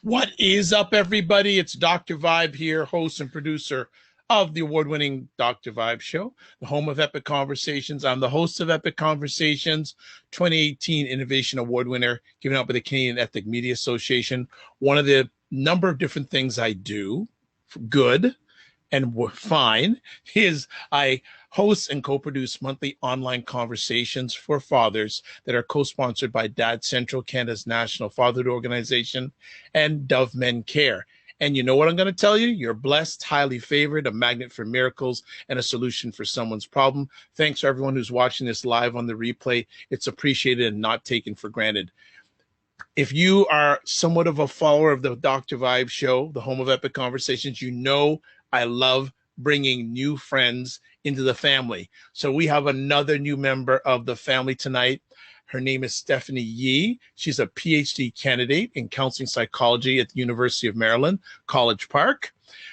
What is up, everybody? It's Dr. Vibe here, host and producer of the award-winning Dr. Vibe Show, the home of Epic Conversations. I'm the host of Epic Conversations, 2018 Innovation Award winner, given out by the Canadian Ethnic Media Association. One of the number of different things I do, good and fine, is I host and co-produce monthly online conversations for fathers that are co-sponsored by Dad Central, Canada's national fatherhood organization, and Dove Men Care. And you know what I'm going to tell you? You're blessed, highly favored, a magnet for miracles, and a solution for someone's problem. Thanks to everyone who's watching this live on the replay. It's appreciated and not taken for granted. If you are somewhat of a follower of the Dr. Vibe Show, the home of Epic Conversations, you know I love bringing new friends into the family. So we have another new member of the family tonight. Her name is Stephanie Yee. She's a PhD candidate in counseling psychology at the University of Maryland, College Park.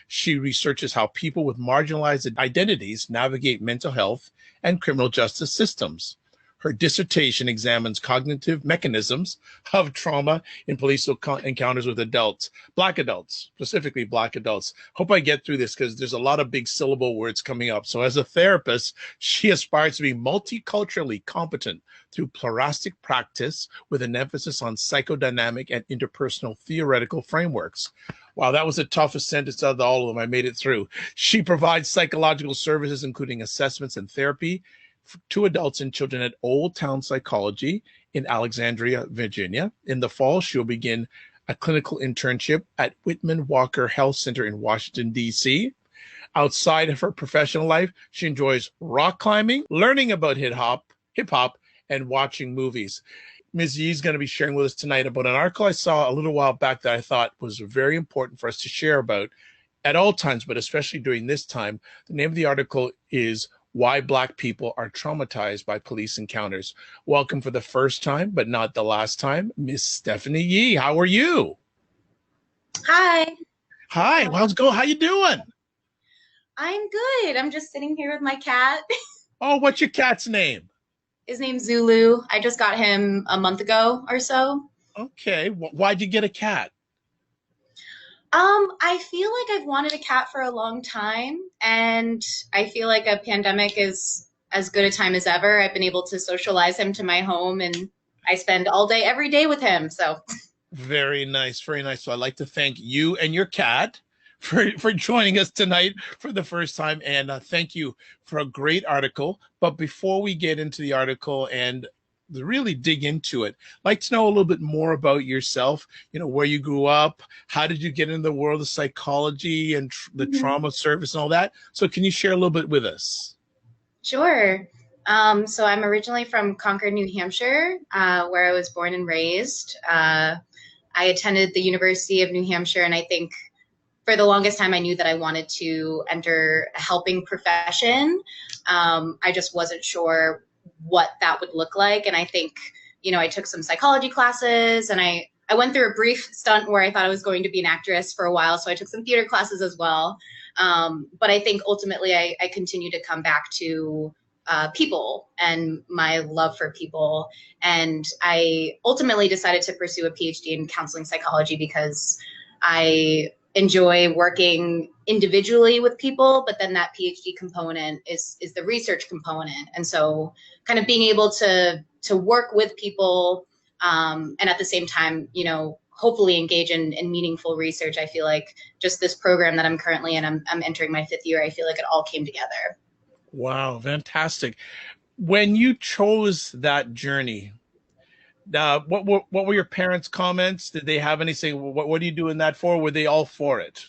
She researches how people with marginalized identities navigate mental health and criminal justice systems. Her dissertation examines cognitive mechanisms of trauma in police encounters with adults, Black adults, specifically Black adults. Hope I get through this because there's a lot of big syllable words coming up. So as a therapist, she aspires to be multiculturally competent through pluralistic practice with an emphasis on psychodynamic and interpersonal theoretical frameworks. Wow, that was the toughest sentence out of all of them. I made it through. She provides psychological services, including assessments and therapy, to adults and children at Old Town Psychology in Alexandria, Virginia. In the fall, she'll begin a clinical internship at Whitman-Walker Health Center in Washington, D.C. Outside of her professional life, she enjoys rock climbing, learning about hip hop, and watching movies. Ms. Yee is going to be sharing with us tonight about an article I saw a little while back that I thought was very important for us to share about at all times, but especially during this time. The name of the article is Why Black People Are Traumatized by Police Encounters. Welcome for the first time, but not the last time, Miss Stephanie Yee. How are you? Hi. Hi, how's it going? How you doing? I'm good. I'm just sitting here with my cat. Oh, what's your cat's name? His name's Zulu. I just got him a month ago or so. Okay, why'd you get a cat? I feel like I've wanted a cat for a long time, and I feel like a pandemic is as good a time as ever. I've been able to socialize him to my home, and I spend all day, every day with him. So Very nice, very nice. So I'd like to thank you and your cat for joining us tonight for the first time, and thank you for a great article. But before we get into the article and really dig into it, I'd like to know a little bit more about yourself, where you grew up, how did you get into the world of psychology and the trauma service and all that. So can you share a little bit with us? Sure. So I'm originally from Concord, New Hampshire, where I was born and raised. I attended the University of New Hampshire, and I think for the longest time, I knew that I wanted to enter a helping profession. I just wasn't sure what that would look like. And I think, I took some psychology classes, and I went through a brief stunt where I thought I was going to be an actress for a while. So I took some theater classes as well. But I think ultimately I continue to come back to people and my love for people. And I ultimately decided to pursue a PhD in counseling psychology because I enjoy working individually with people, but then that PhD component is the research component. And so kind of being able to work with people and at the same time, hopefully engage in meaningful research. I feel like just this program that I'm currently in, I'm entering my 5th year. I feel like it all came together. Wow, fantastic. When you chose that journey, what were your parents' comments? Did they have any say, what are you doing that for? Were they all for it?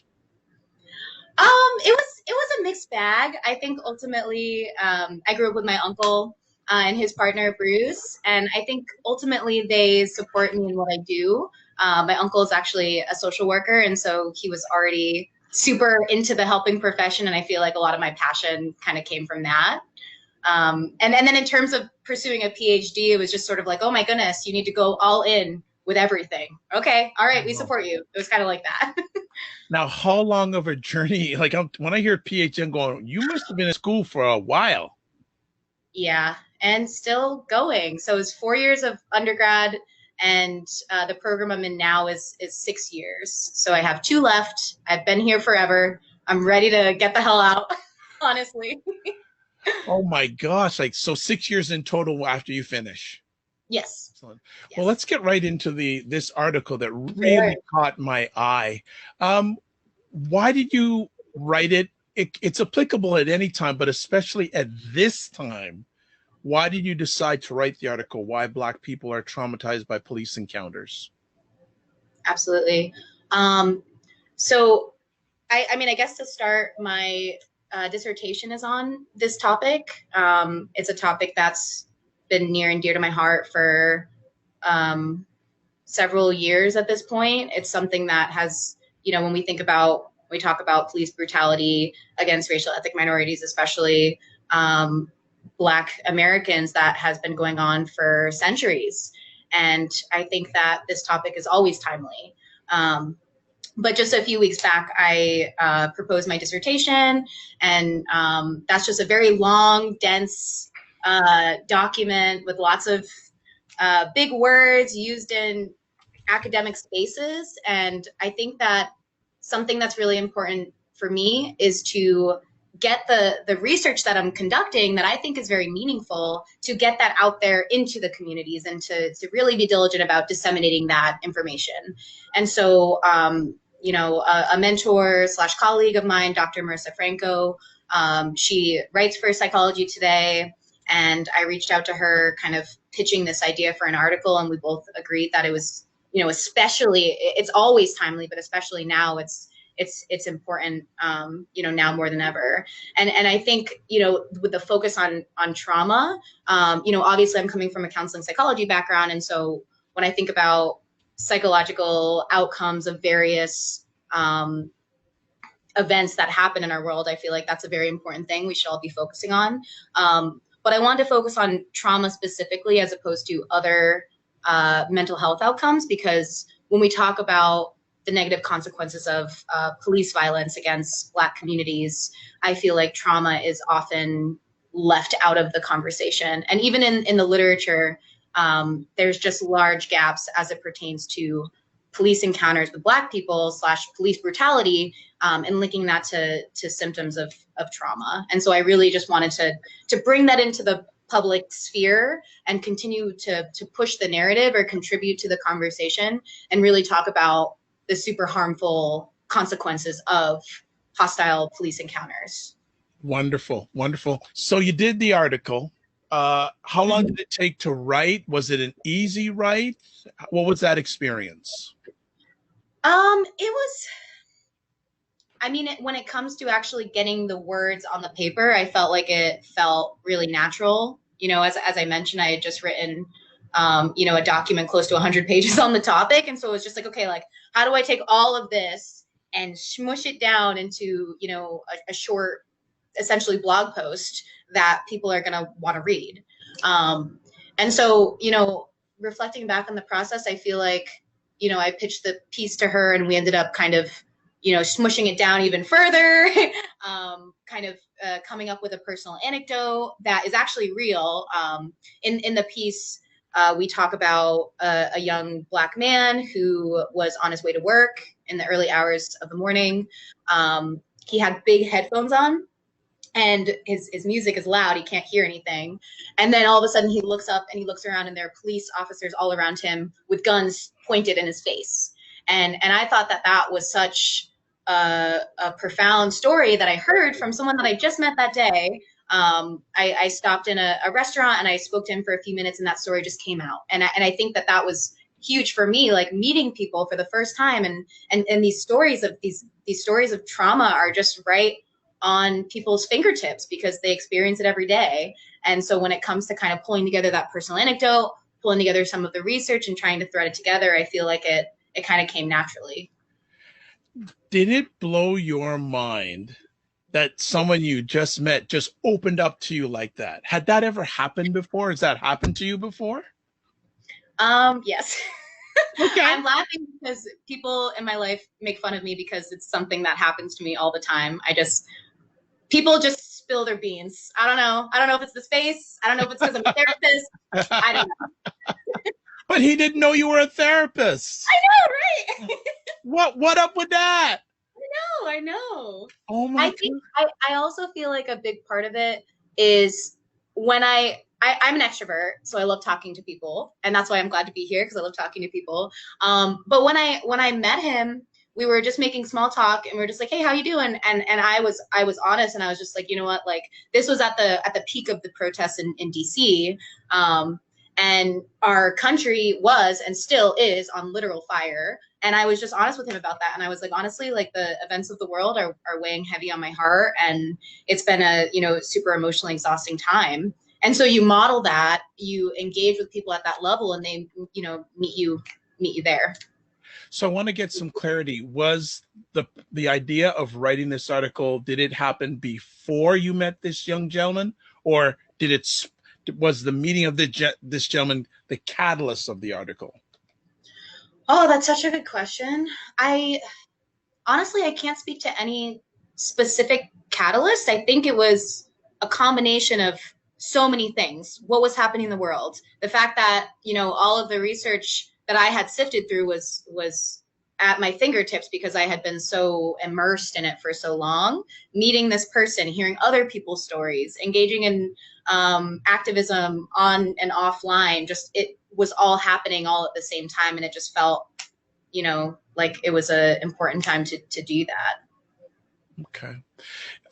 It was a mixed bag. I think ultimately, I grew up with my uncle and his partner Bruce, and I think ultimately they support me in what I do. My uncle is actually a social worker, and so he was already super into the helping profession, and I feel like a lot of my passion kind of came from that. And then in terms of pursuing a PhD, it was just sort of like, oh my goodness, you need to go all in with everything. Okay, all right, we support you. It was kind of like that. Now, how long of a journey? Like when I hear PhD, I'm going, you must have been in school for a while. Yeah, and still going. So it was 4 years of undergrad and the program I'm in now is 6 years. So I have 2 left. I've been here forever. I'm ready to get the hell out, honestly. Oh my gosh. Like, so 6 years in total after you finish. Yes. Excellent. Well, Yes. let's get right into this article that Sure. really caught my eye. Why did you write it? It's applicable at any time, but especially at this time. Why did you decide to write the article? Why Black people are traumatized by police encounters? Absolutely. Um, so, I mean, I guess to start, my dissertation is on this topic. It's a topic that's been near and dear to my heart for um, several years at this point. It's something that has, when we talk about police brutality against racial ethnic minorities, especially Black Americans, that has been going on for centuries. And I think that this topic is always timely. But just a few weeks back, I proposed my dissertation, and that's just a very long, dense document with lots of big words used in academic spaces. And I think that something that's really important for me is to get the research that I'm conducting, that I think is very meaningful, to get that out there into the communities, and to really be diligent about disseminating that information. And so, a mentor / colleague of mine, Dr. Marissa Franco, she writes for Psychology Today, and I reached out to her kind of pitching this idea for an article, and we both agreed that it was, especially, it's always timely, but especially now it's important, now more than ever. And I think, with the focus on trauma, obviously I'm coming from a counseling psychology background. And so when I think about psychological outcomes of various events that happen in our world, I feel like that's a very important thing we should all be focusing on. But I wanted to focus on trauma specifically, as opposed to other mental health outcomes, because when we talk about the negative consequences of police violence against Black communities, I feel like trauma is often left out of the conversation. And even in the literature, there's just large gaps as it pertains to police encounters with Black people / police brutality, and linking that to symptoms of trauma. And so I really just wanted to bring that into the public sphere and continue to push the narrative, or contribute to the conversation, and really talk about the super harmful consequences of hostile police encounters. Wonderful, wonderful. So you did the article. How long did it take to write? Was it an easy write? What was that experience? It was, I mean, when it comes to actually getting the words on the paper, I felt like it felt really natural. As I mentioned, I had just written, a document close to 100 pages on the topic. And so it was just like, okay, like, how do I take all of this and smush it down into, a short, essentially blog post that people are going to want to read. And so, reflecting back on the process, I feel like, I pitched the piece to her, and we ended up kind of, smushing it down even further, coming up with a personal anecdote that is actually real. In the piece, we talk about a young Black man who was on his way to work in the early hours of the morning. He had big headphones on, and his music is loud. He can't hear anything. And then all of a sudden he looks up and he looks around, and there are police officers all around him with guns pointed in his face. And I thought that was such a profound story that I heard from someone that I just met that day. I stopped in a restaurant, and I spoke to him for a few minutes, and that story just came out. And I think that was huge for me, like meeting people for the first time, and these stories of trauma are just right on people's fingertips, because they experience it every day. And so when it comes to kind of pulling together that personal anecdote, pulling together some of the research and trying to thread it together, I feel like it kind of came naturally. Did it blow your mind that someone you just met just opened up to you like that? Had that ever happened before? Has that happened to you before? Yes. Okay. I'm laughing because people in my life make fun of me, because it's something that happens to me all the time. People just spill their beans. I don't know if it's the space. I don't know if it's because I'm a therapist. I don't know. But he didn't know you were a therapist. I know, right? What up with that? I know. Oh I my think God. I also feel like a big part of it is when I'm an extrovert, so I love talking to people, and that's why I'm glad to be here because I love talking to people. But when I met him, we were just making small talk, and we were just like, "Hey, how you doing?" And I was honest, and I was just like, you know what, like this was at the peak of the protests in DC, and our country was and still is on literal fire. And I was just honest with him about that. And I was like, honestly, like the events of the world are weighing heavy on my heart. And it's been a, super emotionally exhausting time. And so you model that, you engage with people at that level, and they, meet you there. So I want to get some clarity. Was the idea of writing this article, did it happen before you met this young gentleman, or was the meeting of this gentleman the catalyst of the article? Oh, that's such a good question. Honestly, I can't speak to any specific catalyst. I think it was a combination of so many things. What was happening in the world? The fact that, all of the research that I had sifted through was at my fingertips because I had been so immersed in it for so long. Meeting this person, hearing other people's stories, engaging in activism on and offline, just it was all happening all at the same time, and it just felt like it was an important time to do that. Okay.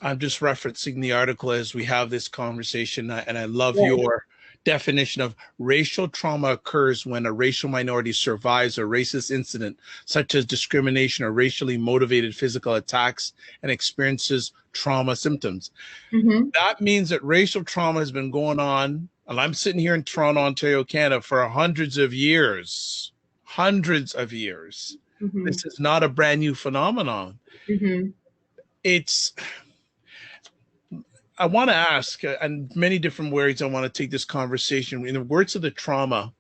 I'm just referencing the article as we have this conversation, and I love Yeah. your definition of racial trauma occurs when a racial minority survives a racist incident, such as discrimination or racially motivated physical attacks, and experiences trauma symptoms. Mm-hmm. That means that racial trauma has been going on, and I'm sitting here in Toronto, Ontario, Canada, for hundreds of years. Hundreds of years. Mm-hmm. This is not a brand new phenomenon. Mm-hmm. It's I want to ask, and many different ways I want to take this conversation. In the words of the trauma,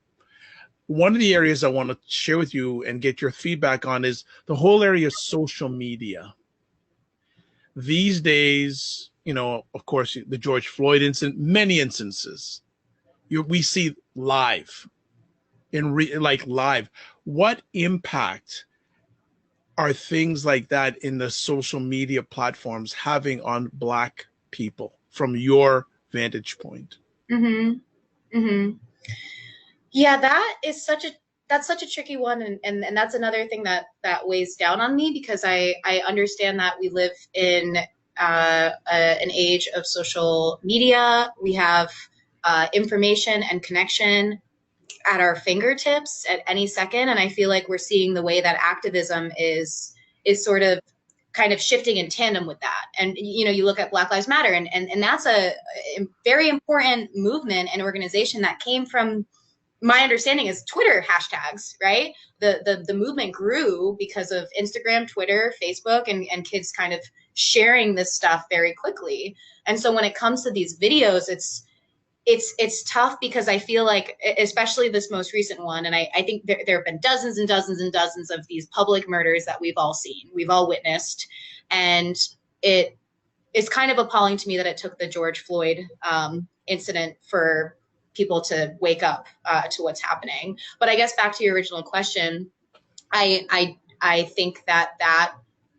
one of the areas I want to share with you and get your feedback on is the whole area of social media. These days, of course, the George Floyd incident, many instances, we see live, like live. What impact are things like that in the social media platforms having on Black people from your vantage point? Mm-hmm. Mm-hmm. Yeah, that's such a tricky one, and that's another thing that weighs down on me because I understand that we live in an age of social media. We have information and connection at our fingertips at any second, and I feel like we're seeing the way that activism is sort of kind of shifting in tandem with that. And you look at Black Lives Matter, and that's a very important movement and organization that came from, my understanding is, Twitter hashtags, right? The movement grew because of Instagram, Twitter, Facebook, and kids kind of sharing this stuff very quickly. And so when it comes to these videos, it's tough because I feel like, especially this most recent one, and I think there have been dozens and dozens and dozens of these public murders that we've all seen, we've all witnessed, and it's kind of appalling to me that it took the George Floyd incident for people to wake up to what's happening. But I guess back to your original question, I think that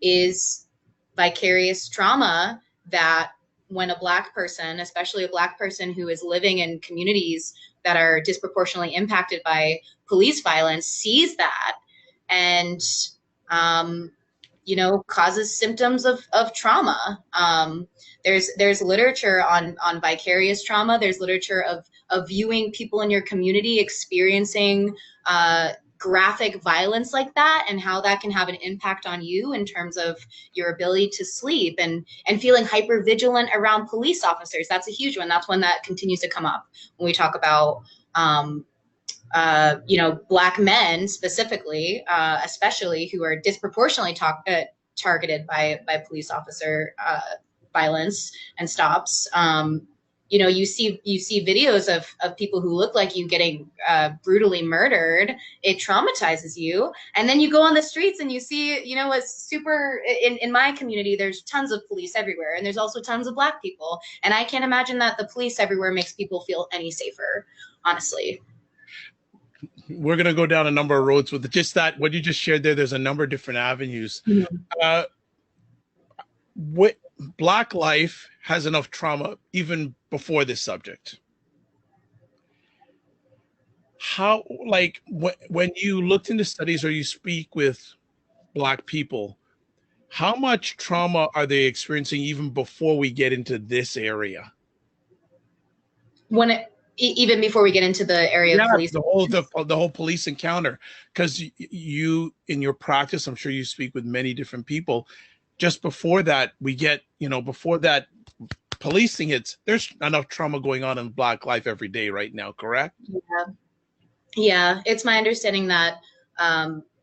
is vicarious trauma that when a Black person, especially a Black person who is living in communities that are disproportionately impacted by police violence, sees that and causes symptoms of trauma. There's literature on vicarious trauma. There's literature of viewing people in your community experiencing graphic violence like that, and how that can have an impact on you in terms of your ability to sleep and feeling hyper vigilant around police officers. That's a huge one. That's one that continues to come up when we talk about Black men specifically, especially, who are disproportionately targeted by police officer violence and stops. You see videos of people who look like you getting brutally murdered. It traumatizes you, and then you go on the streets and you see, it's super. In my community, there's tons of police everywhere, and there's also tons of Black people, and I can't imagine that the police everywhere makes people feel any safer, honestly. we're going to go down a number of roads with just that. What you just shared there, there's a number of different avenues. Uh, what Black life has enough trauma even before this subject. How, like, when you looked into studies or you speak with Black people, how much trauma are they experiencing even before we get into this area? Even before we get into the area of police, the whole police encounter, because you in your practice, I'm sure you speak with many different people. Just before that, we get, before that policing hits, there's enough trauma going on in Black life every day right now, correct? Yeah, it's my understanding that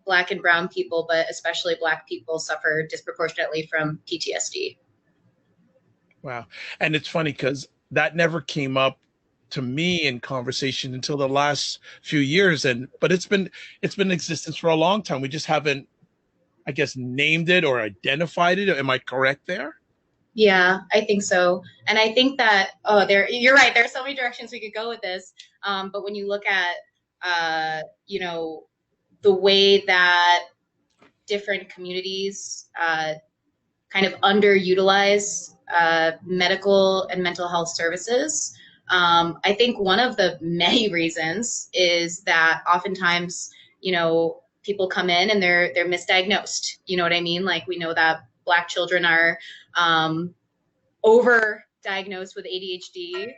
Black and brown people, but especially Black people, suffer disproportionately from PTSD. Wow. And it's funny because that never came up to me in conversation until the last few years. But it's been in existence for a long time. We just haven't, I guess, named it or identified it. Am I correct there? Yeah, I think so. And I think that, you're right. There are so many directions we could go with this. But when you look at, the way that different communities kind of underutilize medical and mental health services, I think one of the many reasons is that oftentimes, people come in and they're misdiagnosed. You know what I mean? Like, we know that Black children are over-diagnosed with ADHD.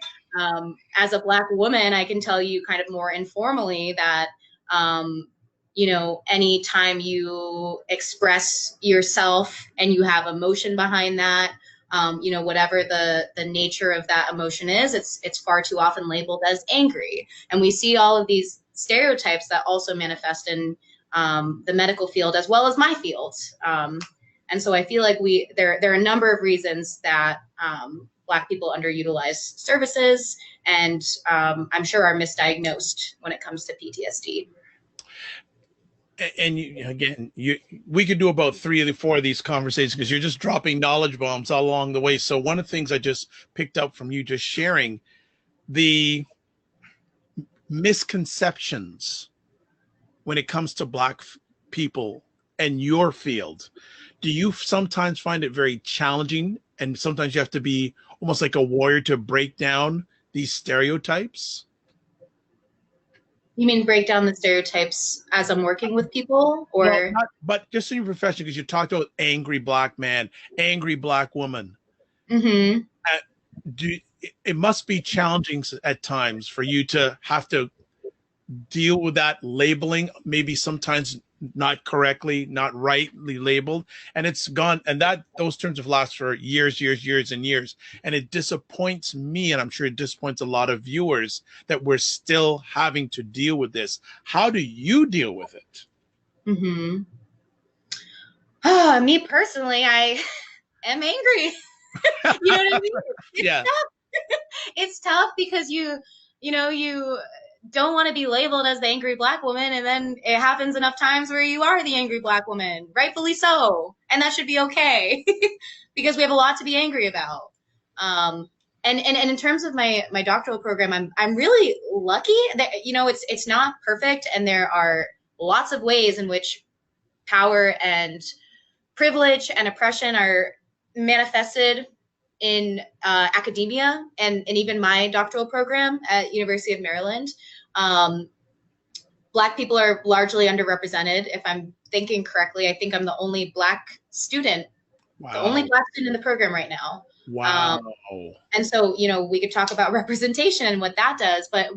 As a Black woman, I can tell you kind of more informally that, anytime you express yourself and you have emotion behind that, whatever the nature of that emotion is, it's far too often labeled as angry. And we see all of these stereotypes that also manifest in the medical field as well as my field. And so I feel like there are a number of reasons that Black people underutilize services and I'm sure are misdiagnosed when it comes to PTSD. And we could do about 3 or 4 of these conversations because you're just dropping knowledge bombs all along the way. So one of the things I just picked up from you just sharing, the misconceptions when it comes to Black people and your field. Do you sometimes find it very challenging and sometimes you have to be almost like a warrior to break down these stereotypes? You mean break down the stereotypes as I'm working with people, or? No, but just in your profession, because you talked about angry Black man, angry Black woman. Mm-hmm. It must be challenging at times for you to have to deal with that labeling, maybe sometimes not correctly, not rightly labeled, and it's gone. And those terms have lasted for years and years. And it disappoints me, and I'm sure it disappoints a lot of viewers that we're still having to deal with this. How do you deal with it? Mm-hmm. Me personally, I am angry. You know what I mean? Yeah. It's tough because you don't want to be labeled as the angry Black woman, and then it happens enough times where you are the angry Black woman, rightfully so, and that should be okay because we have a lot to be angry about. And in terms of my doctoral program, I'm really lucky that it's not perfect, and there are lots of ways in which power and privilege and oppression are manifested in academia and even my doctoral program at University of Maryland. Black people are largely underrepresented. If I'm thinking correctly, I think I'm the only Black student, Wow. The only Black student in the program right now. Wow. And so, we could talk about representation and what that does, but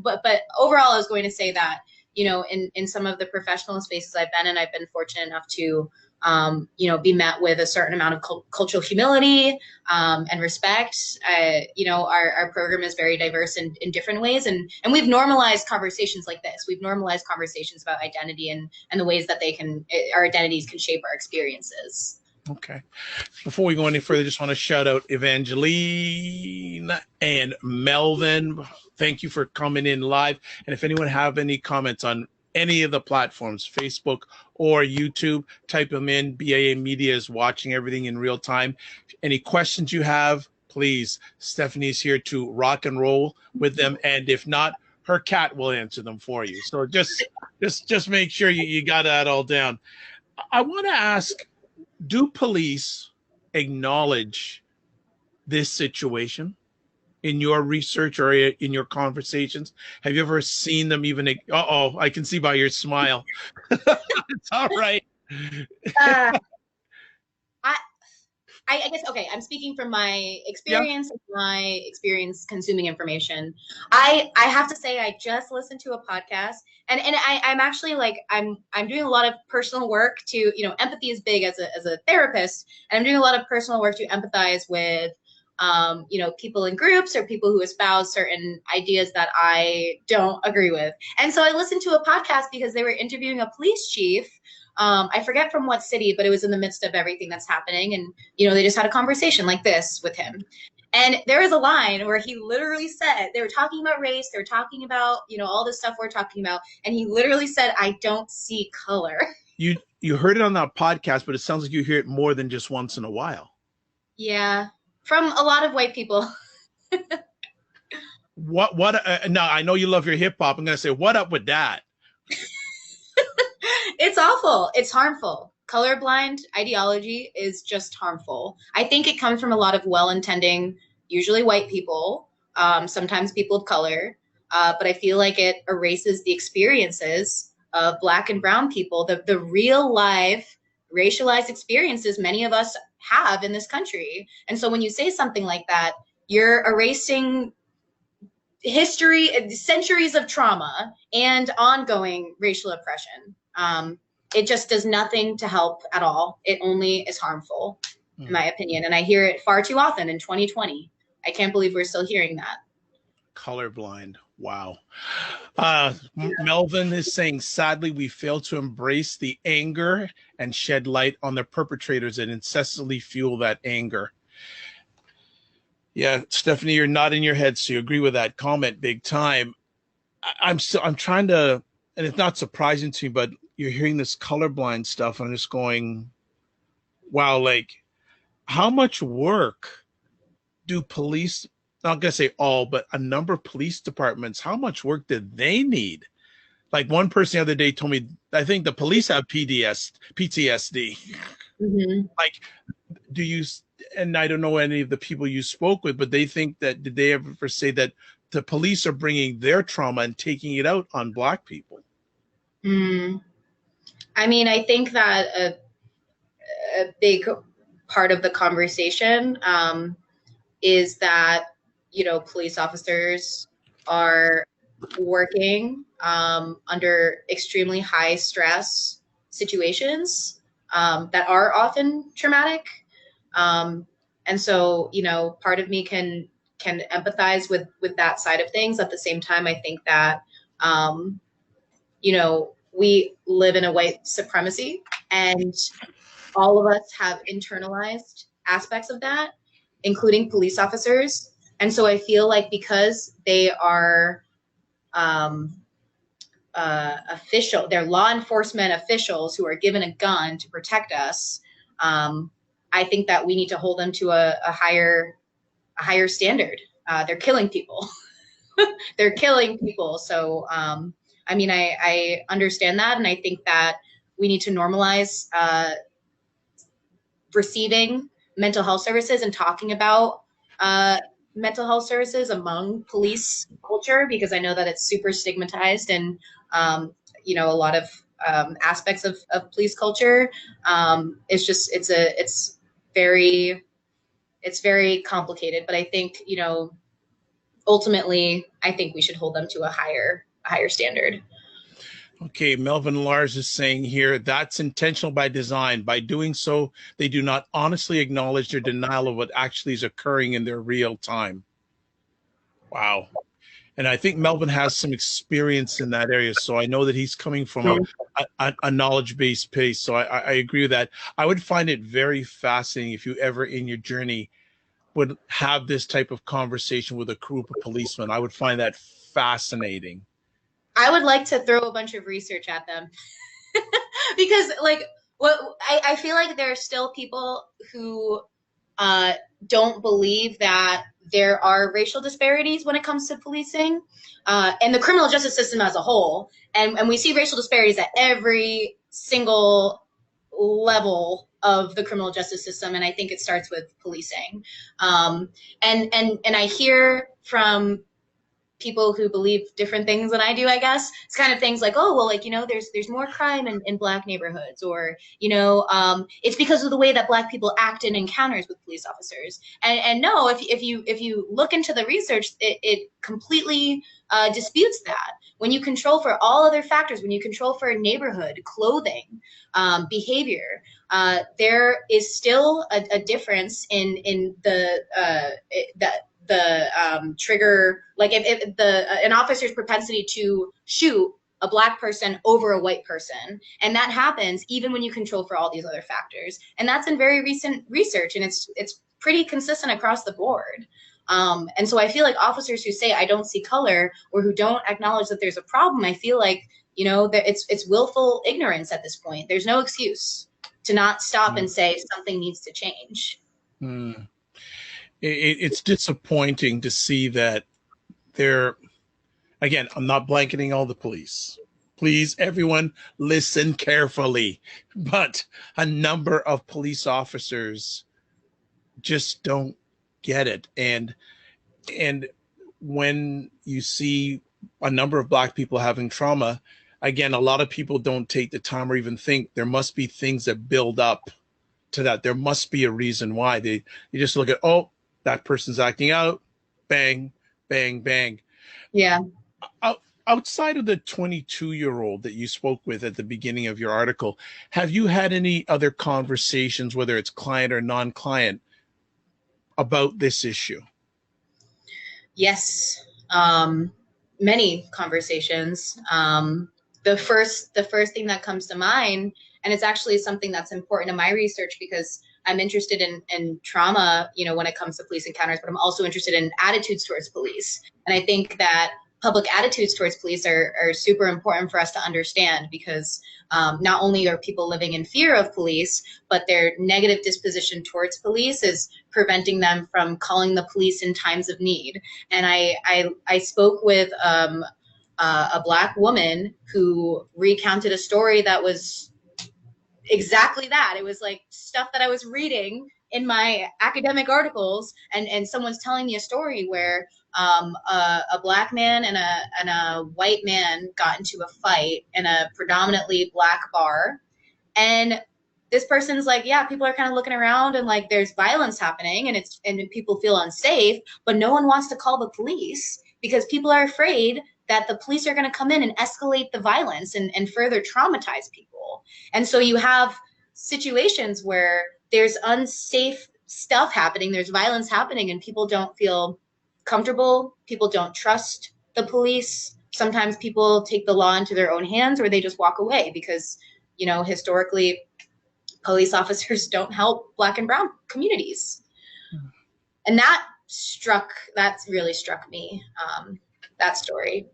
overall, I was going to say that, in some of the professional spaces I've been in, I've been fortunate enough to be met with a certain amount of cultural humility and respect. Our program is very diverse in different ways, and we've normalized conversations like this. We've normalized conversations about identity and the ways that our identities can shape our experiences. Okay. Before we go any further, just want to shout out Evangeline and Melvin. Thank you for coming in live. And if anyone have any comments on any of the platforms, Facebook or YouTube, type them in. BAA Media is watching everything in real time. Any questions you have, please, Stephanie's here to rock and roll with them. And if not, Her cat will answer them for you. So just make sure you got that all down. I want to ask, do police acknowledge this situation in your research or in your conversations? Have you ever seen them even? Uh-oh, I can see by your smile. It's all right. Uh, I, I guess, okay, I'm speaking from my Yeah. experience consuming information. I have to say, I just listened to a podcast, and I'm actually like, I'm doing a lot of personal work to, empathy is big as a therapist, and I'm doing a lot of personal work to empathize with, people in groups or people who espouse certain ideas that I don't agree with. And so I listened to a podcast because they were interviewing a police chief. I forget from what city, but it was in the midst of everything that's happening. And, they just had a conversation like this with him. And there was a line where he literally said, they were talking about race, they were talking about, all this stuff we're talking about. And he literally said, I don't see color. You heard it on that podcast, but it sounds like you hear it more than just once in a while. Yeah, from a lot of white people. What now, I know you love your hip hop. I'm going to say, what up with that? It's awful. It's harmful. Colorblind ideology is just harmful. I think it comes from a lot of well-intending, usually white people, sometimes people of color, but I feel like it erases the experiences of Black and brown people, the real life racialized experiences many of us have in this country. And so when you say something like that, you're erasing history, centuries of trauma and ongoing racial oppression. It just does nothing to help at all. It only is harmful, in my opinion. And I hear it far too often in 2020. I can't believe we're still hearing that. Colorblind. Wow. Melvin is saying, sadly, we fail to embrace the anger and shed light on the perpetrators that incessantly fuel that anger. Yeah, Stephanie, you're nodding your head, so you agree with that comment big time. I'm trying to, and it's not surprising to me, but you're hearing this colorblind stuff, and I'm just going, wow, like, how much work do police, not gonna say all, but a number of police departments, how much work did they need? Like one person the other day told me, I think the police have PTSD. Mm-hmm. Like, do you, and I don't know any of the people you spoke with, but they think that, did they ever say that the police are bringing their trauma and taking it out on Black people? I mean, I think that a big part of the conversation is that, police officers are working under extremely high stress situations that are often traumatic. And so, part of me can empathize with that side of things. At the same time, I think that, we live in a white supremacy, and all of us have internalized aspects of that, including police officers. And so I feel like because they are they're law enforcement officials who are given a gun to protect us, I think that we need to hold them to a higher standard. They're killing people. They're killing people. So, I mean, I understand that. And I think that we need to normalize receiving mental health services and talking about mental health services among police culture, because I know that it's super stigmatized and, a lot of aspects of police culture. It's very complicated, but I think, ultimately, I think we should hold them to a higher standard. Okay, Melvin Lars is saying here, that's intentional by design. By doing so, they do not honestly acknowledge their denial of what actually is occurring in their real time. Wow. And I think Melvin has some experience in that area. So I know that he's coming from a knowledge-based place. So I agree with that. I would find it very fascinating if you ever in your journey would have this type of conversation with a group of policemen. I would find that fascinating. I would like to throw a bunch of research at them because, like, I feel like there are still people who don't believe that there are racial disparities when it comes to policing and the criminal justice system as a whole. And we see racial disparities at every single level of the criminal justice system. And I think it starts with policing. And I hear from people who believe different things than I do, I guess. It's kind of things like, oh, well, like, there's more crime in Black neighborhoods, or, it's because of the way that Black people act in encounters with police officers. And no, if you look into the research, it completely disputes that. When you control for all other factors, when you control for neighborhood, clothing, behavior, there is still a difference in the trigger, like if an officer's propensity to shoot a Black person over a white person. And that happens even when you control for all these other factors. And that's in very recent research, and it's pretty consistent across the board. And so I feel like officers who say, I don't see color, or who don't acknowledge that there's a problem, I feel like, that it's willful ignorance at this point. There's no excuse to not stop and say something needs to change. It's disappointing to see that again, I'm not blanketing all the police. Please, everyone, listen carefully. But a number of police officers just don't get it. And when you see a number of Black people having trauma, again, a lot of people don't take the time or even think there must be things that build up to that. There must be a reason why. You just look at, oh, that person's acting out, bang, bang, bang. Yeah. Outside of the 22-year-old that you spoke with at the beginning of your article, have you had any other conversations, whether it's client or non-client, about this issue? Yes, many conversations. The first thing that comes to mind, and it's actually something that's important in my research because I'm interested in trauma, when it comes to police encounters, but I'm also interested in attitudes towards police. And I think that public attitudes towards police are super important for us to understand, because not only are people living in fear of police, but their negative disposition towards police is preventing them from calling the police in times of need. And I spoke with a Black woman who recounted a story that was exactly that. It was like stuff that I was reading in my academic articles, and someone's telling me a story where a Black man and a white man got into a fight in a predominantly Black bar, and this person's like, yeah, people are kind of looking around and like there's violence happening, and people feel unsafe, but no one wants to call the police because people are afraid that the police are going to come in and escalate the violence and further traumatize people. And so you have situations where there's unsafe stuff happening, there's violence happening, and people don't feel comfortable. People don't trust the police. Sometimes people take the law into their own hands, or they just walk away because, historically, police officers don't help Black and brown communities. And that really struck me, that story.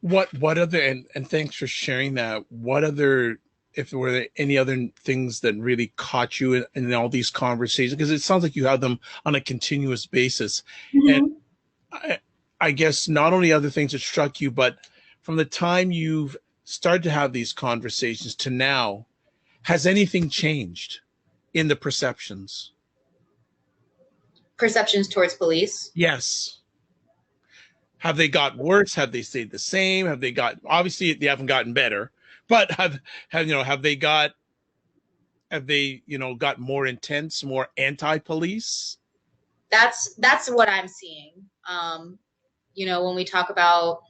What other, and thanks for sharing that. What other, if there were any other things that really caught you in all these conversations? Because it sounds like you have them on a continuous basis. Mm-hmm. And I guess not only other things that struck you, but from the time you've started to have these conversations to now, has anything changed in the perceptions? Perceptions towards police? Yes. Have they got worse? Have they stayed the same? Have they got, obviously they haven't gotten better, but have they got more intense, more anti-police? That's what I'm seeing. When we talk about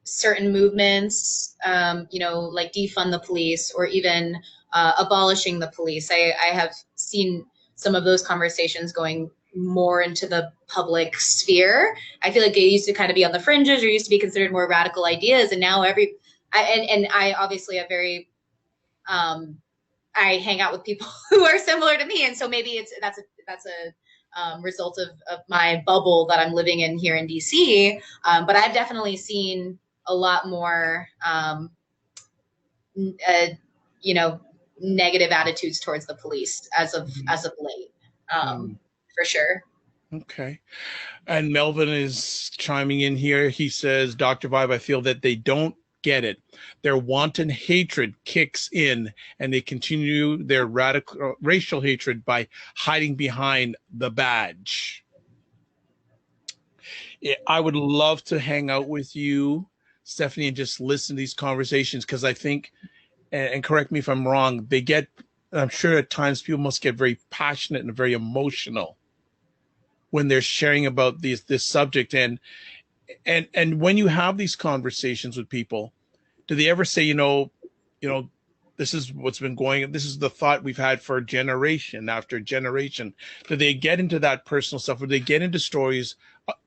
certain movements, like defund the police, or even abolishing the police, I have seen some of those conversations going more into the public sphere. I feel like they used to kind of be on the fringes, or used to be considered more radical ideas, and now I obviously have very I hang out with people who are similar to me, and so maybe that's a result of my bubble that I'm living in here in DC. But I've definitely seen a lot more, negative attitudes towards the police as of late, for sure. Okay. And Melvin is chiming in here. He says, Dr. Vibe, I feel that they don't get it. Their wanton hatred kicks in and they continue their radical racial hatred by hiding behind the badge. I would love to hang out with you, Stephanie, and just listen to these conversations because I think, and correct me if I'm wrong, they get, I'm sure at times people must get very passionate and very emotional when they're sharing about this subject. And when you have these conversations with people, do they ever say, this is what's been going, this is the thought we've had for generation after generation? Do they get into that personal stuff, or do they get into stories,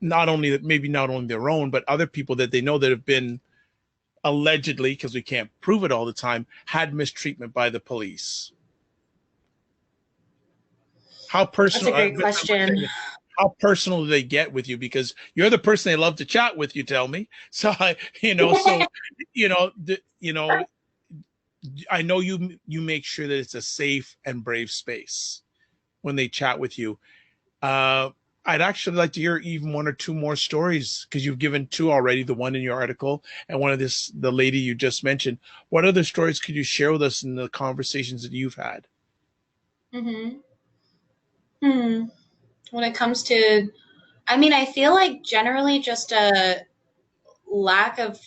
maybe not only their own, but other people that they know that have been allegedly, because we can't prove it all the time, had mistreatment by the police? How personal? That's a great question. How personal do they get with you? Because you're the person they love to chat with. You tell me. So I know you make sure that it's a safe and brave space when they chat with you. I'd actually like to hear even one or two more stories, because you've given two already, the one in your article and one of the lady you just mentioned. What other stories could you share with us in the conversations that you've had? Mm-hmm. When it comes to, I feel like generally just a lack of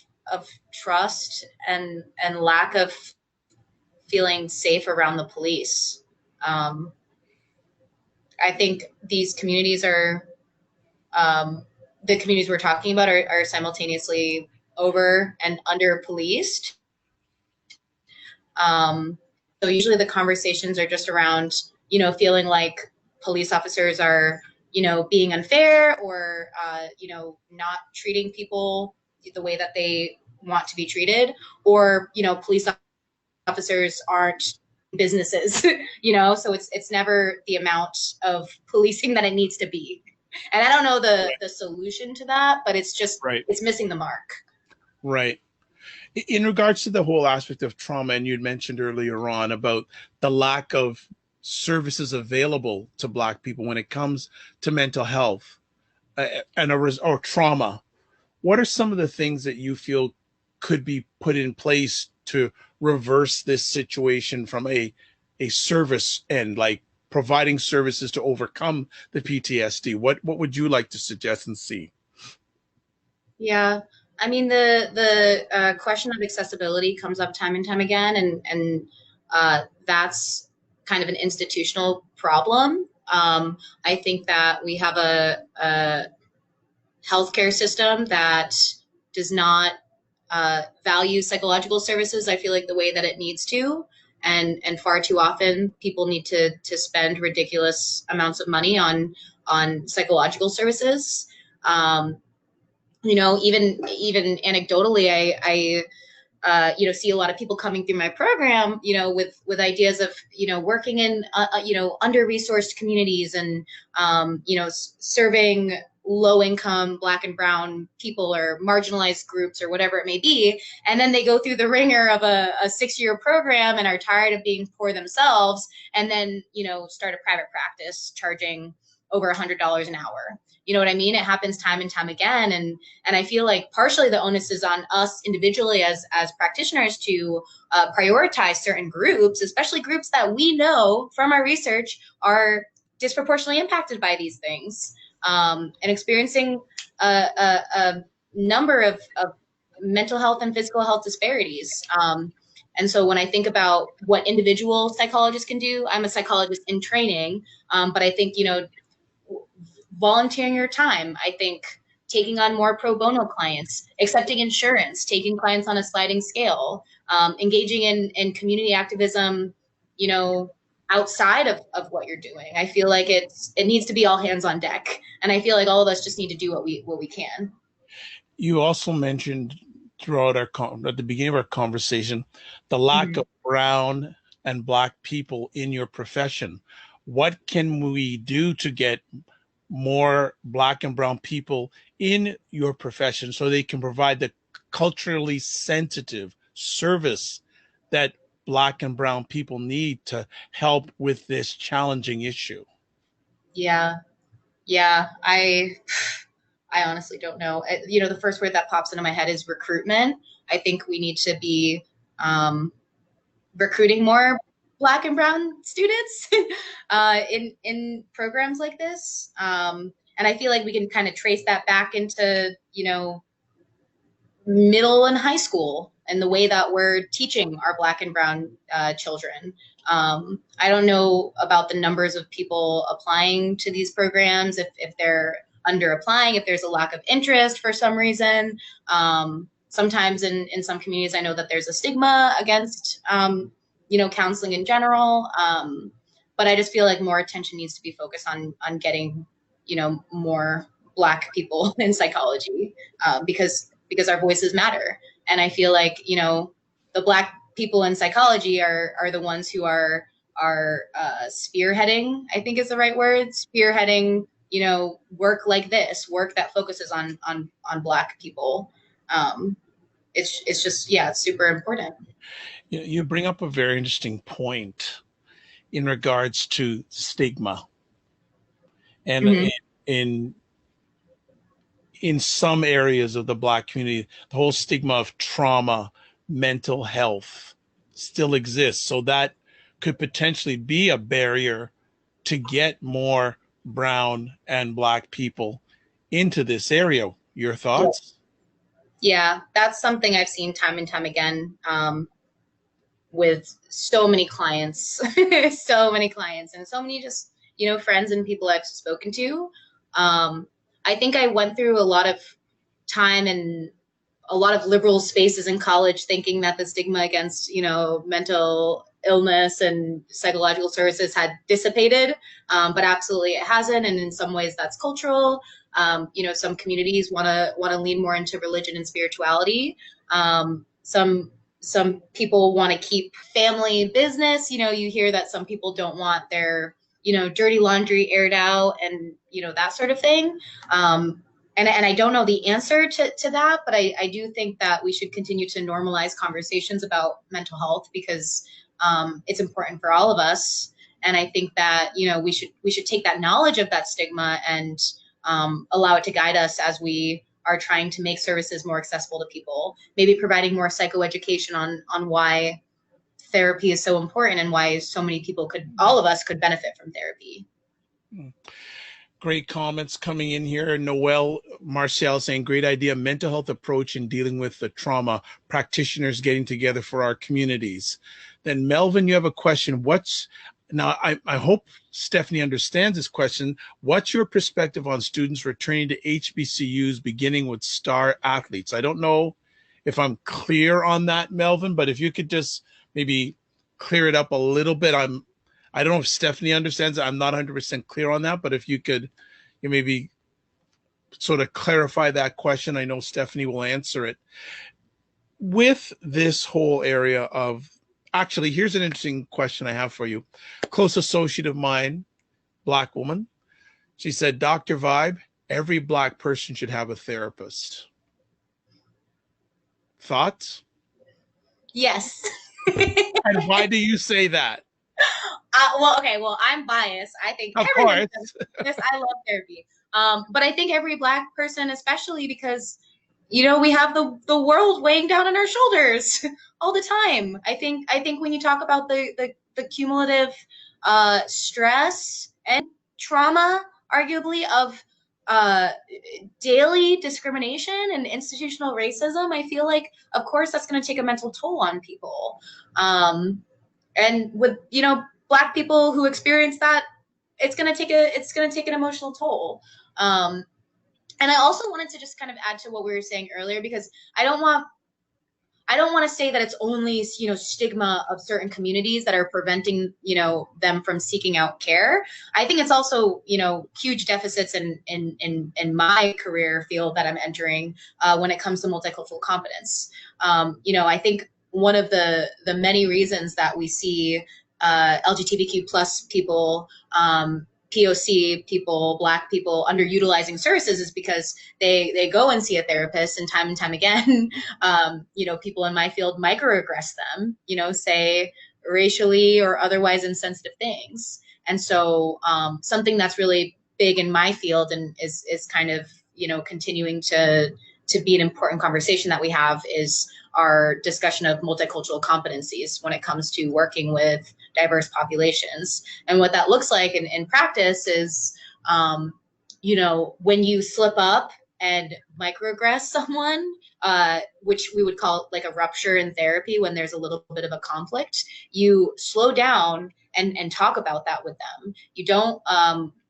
trust and lack of feeling safe around the police. I think these communities are, the communities we're talking about are simultaneously over and under policed. So usually the conversations are just around, feeling like police officers are, being unfair, or, not treating people the way that they want to be treated, or, police officers aren't businesses, so it's never the amount of policing that it needs to be. And I don't know the solution to that, but it's just, it's missing the mark. Right. In regards to the whole aspect of trauma, and you'd mentioned earlier on about the lack of services available to Black people when it comes to mental health or trauma, what are some of the things that you feel could be put in place to reverse this situation from a service end, like providing services to overcome the PTSD? What would you like to suggest and see? Yeah, the question of accessibility comes up time and time again, and that's kind of an institutional problem. I think that we have a healthcare system that does not value psychological services, I feel like, the way that it needs to. And far too often people need to spend ridiculous amounts of money on psychological services. Even anecdotally, I see a lot of people coming through my program, with ideas of, working in, under-resourced communities, and, serving low-income Black and Brown people, or marginalized groups, or whatever it may be. And then they go through the ringer of a 6-year program and are tired of being poor themselves, and then, start a private practice charging over $100 an hour. You know what I mean? It happens time and time again. And I feel like partially the onus is on us individually as practitioners to prioritize certain groups, especially groups that we know from our research are disproportionately impacted by these things, and experiencing a number of mental health and physical health disparities. And so when I think about what individual psychologists can do, I'm a psychologist in training, but I think, volunteering your time, I think taking on more pro bono clients, accepting insurance, taking clients on a sliding scale, engaging in community activism, outside of what you're doing. I feel like it needs to be all hands on deck. And I feel like all of us just need to do what we can. You also mentioned throughout at the beginning of our conversation, the lack of brown and Black people in your profession. What can we do to get more Black and brown people in your profession so they can provide the culturally sensitive service that Black and brown people need to help with this challenging issue? Yeah. Yeah, I honestly don't know. The first word that pops into my head is recruitment. I think we need to be recruiting more Black and Brown students in programs like this. And I feel like we can kind of trace that back into, middle and high school and the way that we're teaching our Black and Brown children. I don't know about the numbers of people applying to these programs, if they're under applying, if there's a lack of interest for some reason. Sometimes in some communities, I know that there's a stigma against, counseling in general. But I just feel like more attention needs to be focused on getting, more Black people in psychology, because our voices matter. And I feel like, the Black people in psychology are the ones who are spearheading, I think is the right word, spearheading, work like this, work that focuses on Black people. It's just, yeah, it's super important. You bring up a very interesting point in regards to stigma. And Mm-hmm. in some areas of the Black community, the whole stigma of trauma, mental health still exists. So that could potentially be a barrier to get more brown and Black people into this area. Your thoughts? Yeah, that's something I've seen time and time again, with so many clients, so many clients, and so many just, friends and people I've spoken to. I think I went through a lot of time in a lot of liberal spaces in college thinking that the stigma against, mental illness and psychological services had dissipated, but absolutely it hasn't. And in some ways that's cultural. Some communities want to lean more into religion and spirituality. Some people want to keep family business. You hear that some people don't want their, dirty laundry aired out, and, that sort of thing. And I don't know the answer to that, but I do think that we should continue to normalize conversations about mental health, because it's important for all of us. And I think that, we should take that knowledge of that stigma and allow it to guide us as we are trying to make services more accessible to people, maybe providing more psychoeducation on why therapy is so important and why so many people all of us could benefit from therapy. Great comments coming in here. Noel Martial saying, great idea, mental health approach in dealing with the trauma, practitioners getting together for our communities. Then Melvin, you have a question. Now, I hope Stephanie understands this question. What's your perspective on students returning to HBCUs beginning with star athletes? I don't know if I'm clear on that, Melvin, but if you could just maybe clear it up a little bit. I don't know if Stephanie understands. I'm not 100% clear on that, but if you could maybe sort of clarify that question, I know Stephanie will answer it. With this whole area of, actually, here's an interesting question I have for you. Close associate of mine, Black woman, she said, Dr. Vibe, every Black person should have a therapist. Thoughts? Yes. And why do you say that? Well, I'm biased. I think of course. Yes, I love therapy. But I think every Black person, especially because, we have the world weighing down on our shoulders all the time. I think when you talk about the cumulative stress and trauma, arguably, of daily discrimination and institutional racism, I feel like, of course, that's going to take a mental toll on people. And with, Black people who experience that, it's going to take an emotional toll. And I also wanted to just kind of add to what we were saying earlier, because I don't want to say that it's only, stigma of certain communities that are preventing, them from seeking out care. I think it's also, huge deficits in my career field that I'm entering when it comes to multicultural competence. I think one of the many reasons that we see LGBTQ plus people, POC people, Black people underutilizing services is because they go and see a therapist, and time again, people in my field microaggress them, say racially or otherwise insensitive things. And so something that's really big in my field and is kind of, continuing to be an important conversation that we have is our discussion of multicultural competencies when it comes to working with diverse populations. And what that looks like in practice is, when you slip up and microaggress someone, which we would call like a rupture in therapy when there's a little bit of a conflict, you slow down and talk about that with them. You don't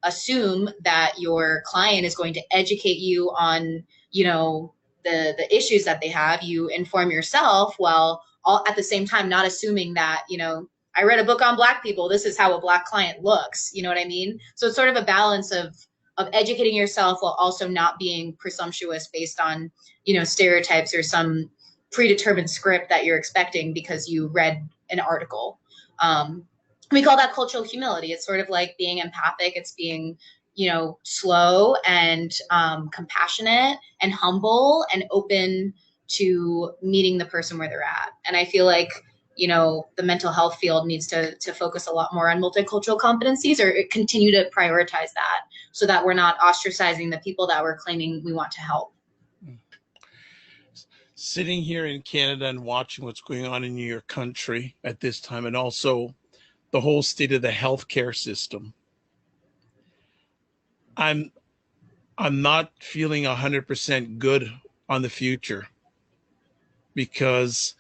assume that your client is going to educate you on, the issues that they have. You inform yourself while all at the same time not assuming that, I read a book on Black people, this is how a Black client looks. You know what I mean? So it's sort of a balance of educating yourself while also not being presumptuous based on, stereotypes or some predetermined script that you're expecting because you read an article. We call that cultural humility. It's sort of like being empathic. It's being, slow and compassionate and humble and open to meeting the person where they're at. And I feel like, the mental health field needs to focus a lot more on multicultural competencies or continue to prioritize that so that we're not ostracizing the people that we're claiming we want to help. Sitting here in Canada and watching what's going on in your country at this time, and also the whole state of the healthcare system, I'm not feeling 100% good on the future because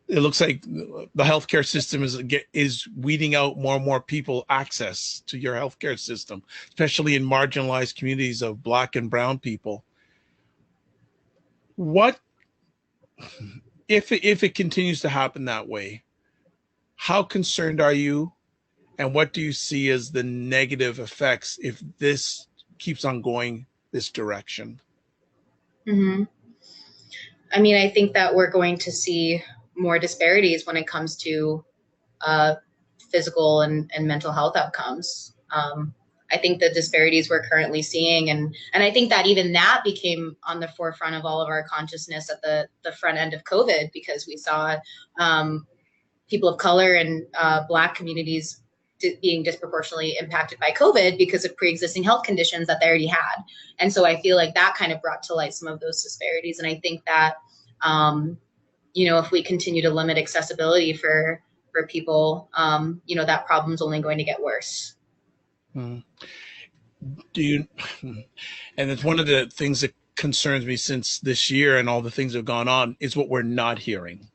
it looks like the healthcare system is weeding out more and more people access to your healthcare system, especially in marginalized communities of Black and brown people. What if it continues to happen that way? How concerned are you, and what do you see as the negative effects if this keeps on going this direction? Mm-hmm. I mean, I think that we're going to see more disparities when it comes to physical and mental health outcomes. I think the disparities we're currently seeing, and I think that even that became on the forefront of all of our consciousness at the front end of COVID, because we saw people of color and Black communities being disproportionately impacted by COVID because of pre-existing health conditions that they already had. And so I feel like that kind of brought to light some of those disparities. And I think that, if we continue to limit accessibility for people, that problem's only going to get worse. Hmm. And it's one of the things that concerns me since this year and all the things that have gone on is what we're not hearing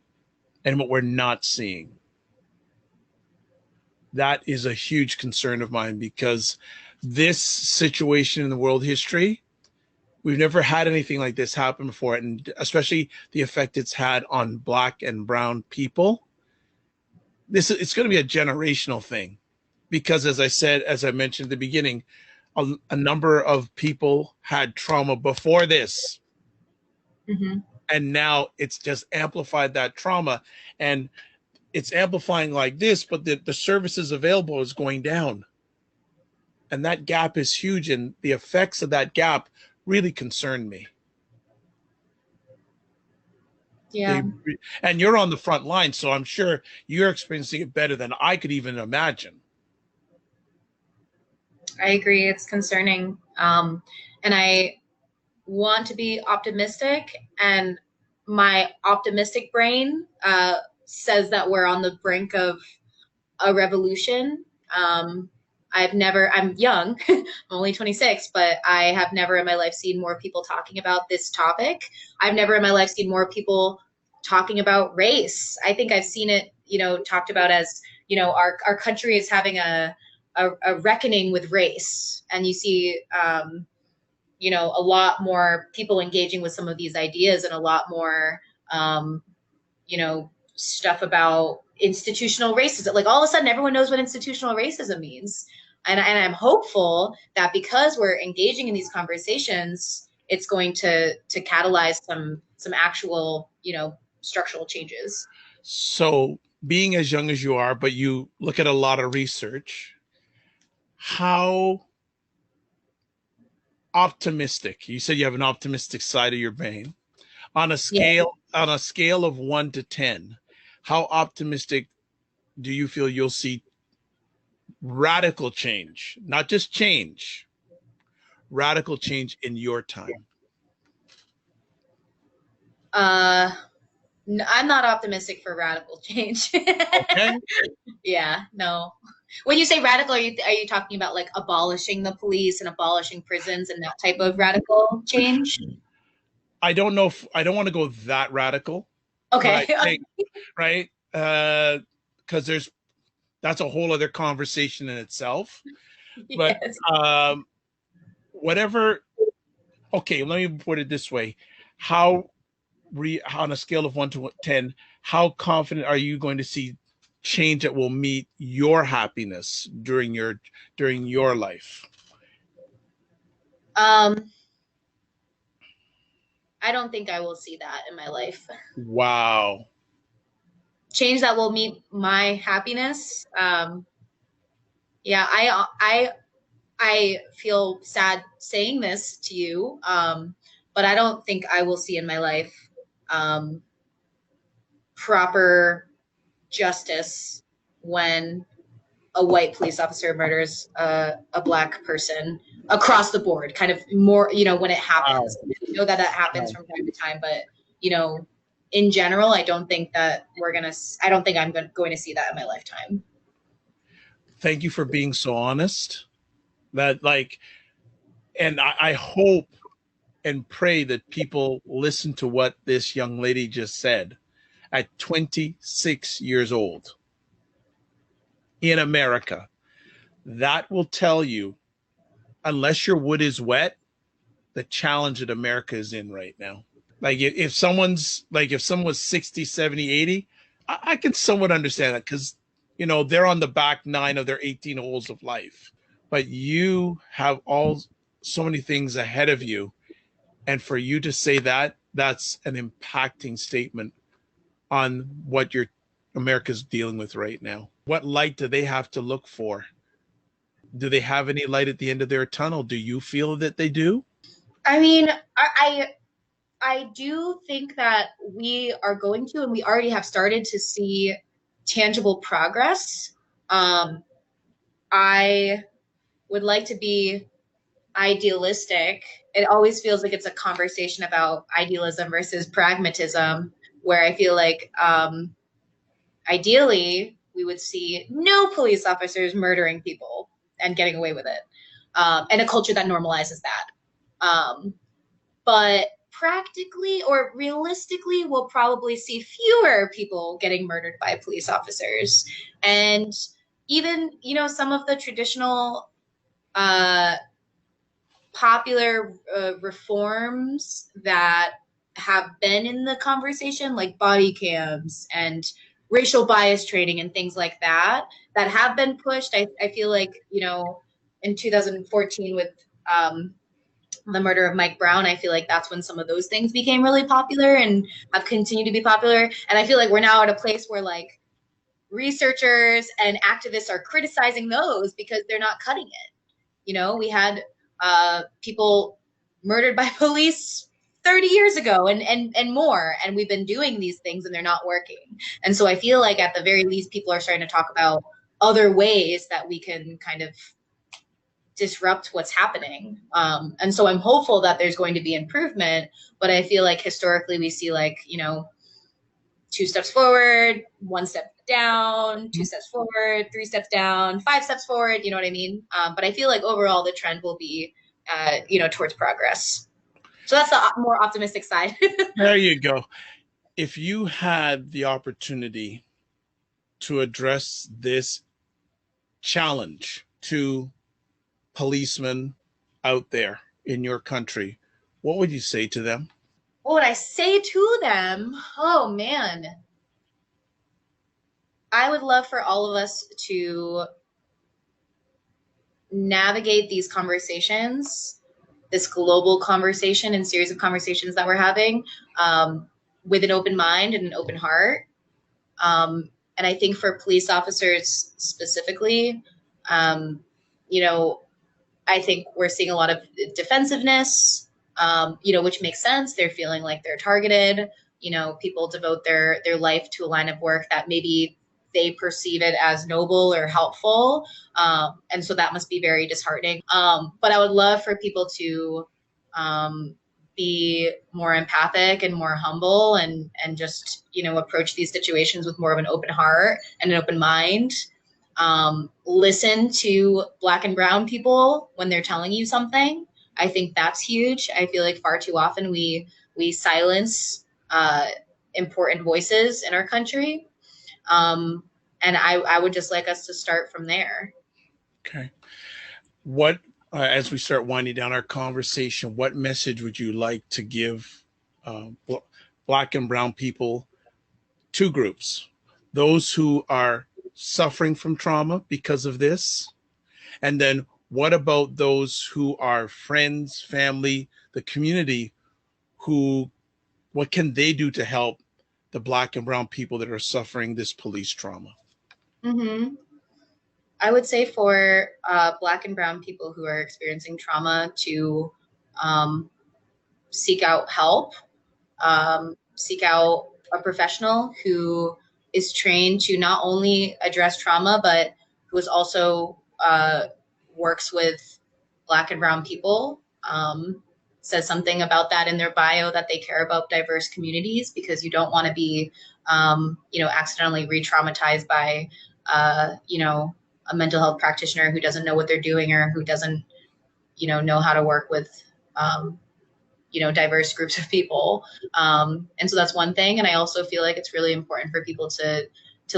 and what we're not seeing. That is a huge concern of mine because this situation in the world history, we've never had anything like this happen before, and especially the effect it's had on Black and brown people. It's going to be a generational thing because, as I mentioned at the beginning, a number of people had trauma before this. Mm-hmm. And now it's just amplified that trauma, and it's amplifying like this, but the services available is going down. And that gap is huge, and the effects of that gap really concern me. Yeah. And you're on the front line, so I'm sure you're experiencing it better than I could even imagine. I agree. It's concerning. And I want to be optimistic, and my optimistic brain says that we're on the brink of a revolution. I'm young, I'm only 26, but I have never in my life seen more people talking about this topic. I've never in my life seen more people talking about race. I think I've seen it, talked about as, our country is having a reckoning with race. And you see, a lot more people engaging with some of these ideas, and a lot more, stuff about institutional racism. Like all of a sudden, everyone knows what institutional racism means. And I'm hopeful that because we're engaging in these conversations, it's going to catalyze some actual, structural changes. So being as young as you are, but you look at a lot of research, how optimistic, you said you have an optimistic side of your brain, on a scale of 1 to 10, how optimistic do you feel you'll see Radical change, not just change, radical change in your time. I'm not optimistic for radical change. Okay. Yeah, no. When you say radical, are you talking about like abolishing the police and abolishing prisons and that type of radical change? I don't know if I don't want to go that radical, but I Okay. think, right? Because that's a whole other conversation in itself. But Yes. um, whatever. Okay, let me put it this way: how on a scale of 1 to 10, how confident are you going to see change that will meet your happiness during your life? Um, I don't think I will see that in my life. Wow. Change that will meet my happiness. Yeah, I feel sad saying this to you, but I don't think I will see in my life um, proper justice when a white police officer murders a black person across the board, kind of more, when it Wow. happens. I know that happens Wow. from time to time, but, in general, I don't think that I don't think I'm going to see that in my lifetime. Thank you for being so honest. That like, and I hope and pray that people listen to what this young lady just said at 26 years old in America. That will tell you, unless your wood is wet, the challenge that America is in right now. Like if someone's 60, 70, 80, I can somewhat understand that because they're on the back nine of their 18 holes of life. But you have all so many things ahead of you. And for you to say that, that's an impacting statement on what your America's dealing with right now. What light do they have to look for? Do they have any light at the end of their tunnel? Do you feel that they do? I mean, I do think that we are going to, and we already have started to see tangible progress. I would like to be idealistic. It always feels like it's a conversation about idealism versus pragmatism, where I feel like ideally we would see no police officers murdering people and getting away with it, and a culture that normalizes that. But practically or realistically, we'll probably see fewer people getting murdered by police officers. And even, some of the traditional uh, popular reforms that have been in the conversation, like body cams and racial bias training and things like that, that have been pushed. I feel like, in 2014 with the murder of Mike Brown, I feel like that's when some of those things became really popular and have continued to be popular. And I feel like we're now at a place where like researchers and activists are criticizing those because they're not cutting it. We had people murdered by police 30 years ago and more, and we've been doing these things and they're not working. And so I feel like at the very least, people are starting to talk about other ways that we can kind of disrupt what's happening. And so I'm hopeful that there's going to be improvement, but I feel like historically we see like, 2 steps forward, 1 step down, 2 steps forward, 3 steps down, 5 steps forward, you know what I mean? But I feel like overall the trend will be, towards progress. So that's the more optimistic side. There you go. If you had the opportunity to address this challenge to policemen out there in your country, what would you say to them? What would I say to them? Oh man. I would love for all of us to navigate these conversations, this global conversation and series of conversations that we're having, with an open mind and an open heart. And I think for police officers specifically, you know, I think we're seeing a lot of defensiveness, which makes sense. They're feeling like they're targeted. People devote their life to a line of work that maybe they perceive it as noble or helpful. And so that must be very disheartening. But I would love for people to be more empathic and more humble, and just, approach these situations with more of an open heart and an open mind. Listen to Black and brown people when they're telling you something. I think that's huge. I feel like far too often we silence important voices in our country. And I would just like us to start from there. Okay. What, as we start winding down our conversation, what message would you like to give Black and brown people? Two groups: those who are suffering from trauma because of this, and then what about those who are friends, family, the community, what can they do to help the Black and brown people that are suffering this police trauma? Mm-hmm. I would say for Black and brown people who are experiencing trauma to seek out help, seek out a professional who is trained to not only address trauma, but who is also works with Black and brown people. Says something about that in their bio, that they care about diverse communities, because you don't want to be, accidentally re-traumatized by, a mental health practitioner who doesn't know what they're doing, or who doesn't, know how to work with, diverse groups of people. And so that's one thing. And I also feel like it's really important for people to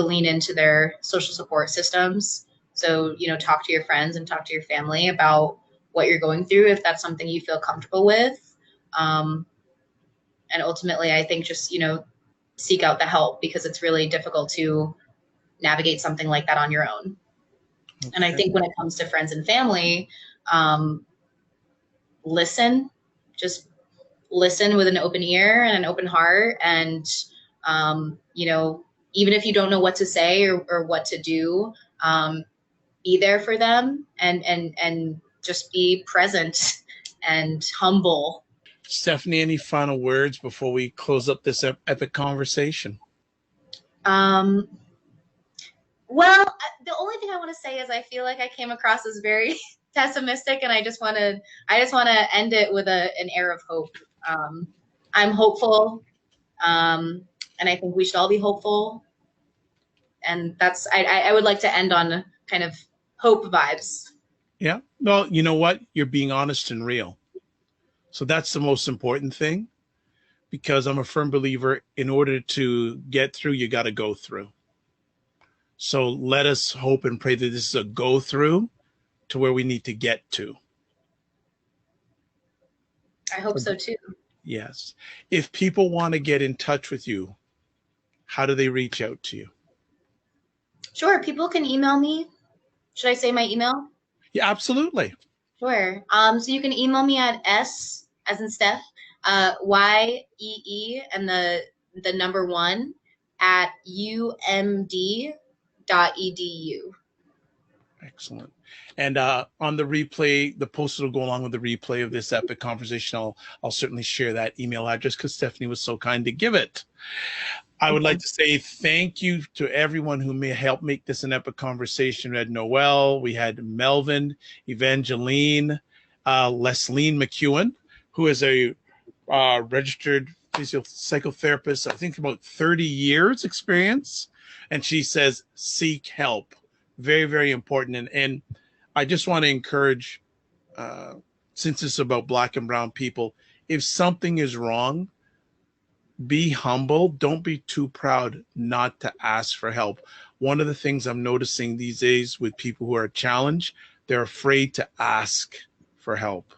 lean into their social support systems. So, talk to your friends and talk to your family about what you're going through, if that's something you feel comfortable with. And ultimately, I think just, seek out the help, because it's really difficult to navigate something like that on your own. Okay. And I think when it comes to friends and family, just listen with an open ear and an open heart. And, even if you don't know what to say or what to do, be there for them, and just be present and humble. Stephanie, any final words before we close up this epic conversation? Well, the only thing I want to say is I feel like I came across as very pessimistic, and I just want to end it with an air of hope. I'm hopeful, and I think we should all be hopeful. And that's I would like to end on kind of hope vibes. Yeah. Well, you know what? You're being honest and real. So that's the most important thing, because I'm a firm believer, in order to get through, you got to go through. So let us hope and pray that this is a go through to where we need to get to. I hope so too. Yes. If people want to get in touch with you, how do they reach out to you? Sure. People can email me. Should I say my email? Yeah, absolutely. Sure. So you can email me at S as in Steph, YEE and the number 1 at umd.edu. Excellent. And on the replay, the post will go along with the replay of this epic conversation. I'll certainly share that email address, because Stephanie was so kind to give it. I would like to say thank you to everyone who may help make this an epic conversation. We had Noelle, we had Melvin, Evangeline, Lesline McEwen, who is a registered psychotherapist, I think about 30 years experience. And she says, seek help. Very, very important. And I just want to encourage, since it's about Black and brown people, if something is wrong, be humble. Don't be too proud not to ask for help. One of the things I'm noticing these days with people who are challenged, they're afraid to ask for help.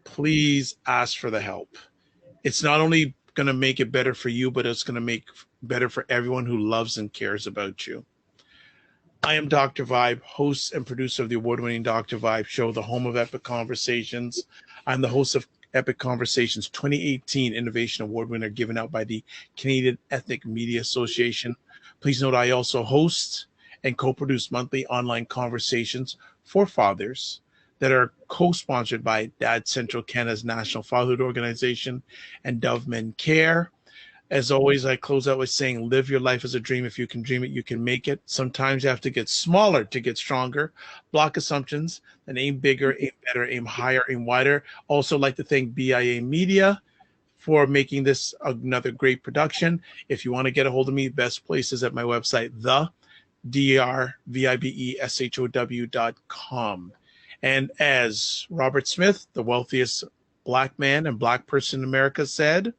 Please ask for the help. It's not only going to make it better for you, but it's going to make better for everyone who loves and cares about you. I am Dr. Vibe, host and producer of the award-winning Dr. Vibe show, the home of Epic Conversations. I'm the host of Epic Conversations 2018 Innovation Award winner, given out by the Canadian Ethnic Media Association. Please note I also host and co-produce monthly online conversations for fathers that are co-sponsored by Dad Central, Canada's national fatherhood organization, and Dove Men Care. As always, I close out with saying, live your life as a dream. If you can dream it, you can make it. Sometimes you have to get smaller to get stronger. Block assumptions and aim bigger, aim better, aim higher, aim wider. Also like to thank BIA Media for making this another great production. If you want to get a hold of me, best place is at my website, drvibeshow.com. And as Robert Smith, the wealthiest Black man and Black person in America, said,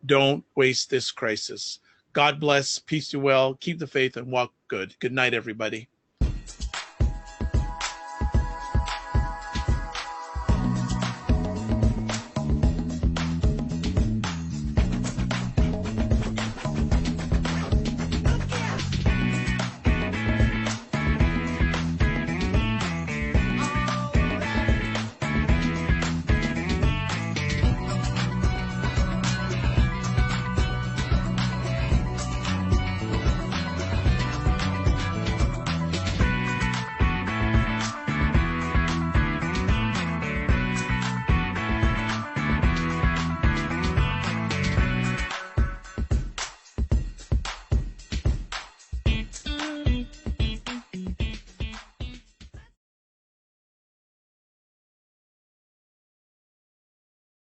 don't waste this crisis. God bless, peace to well, keep the faith, and walk good. Good night, everybody.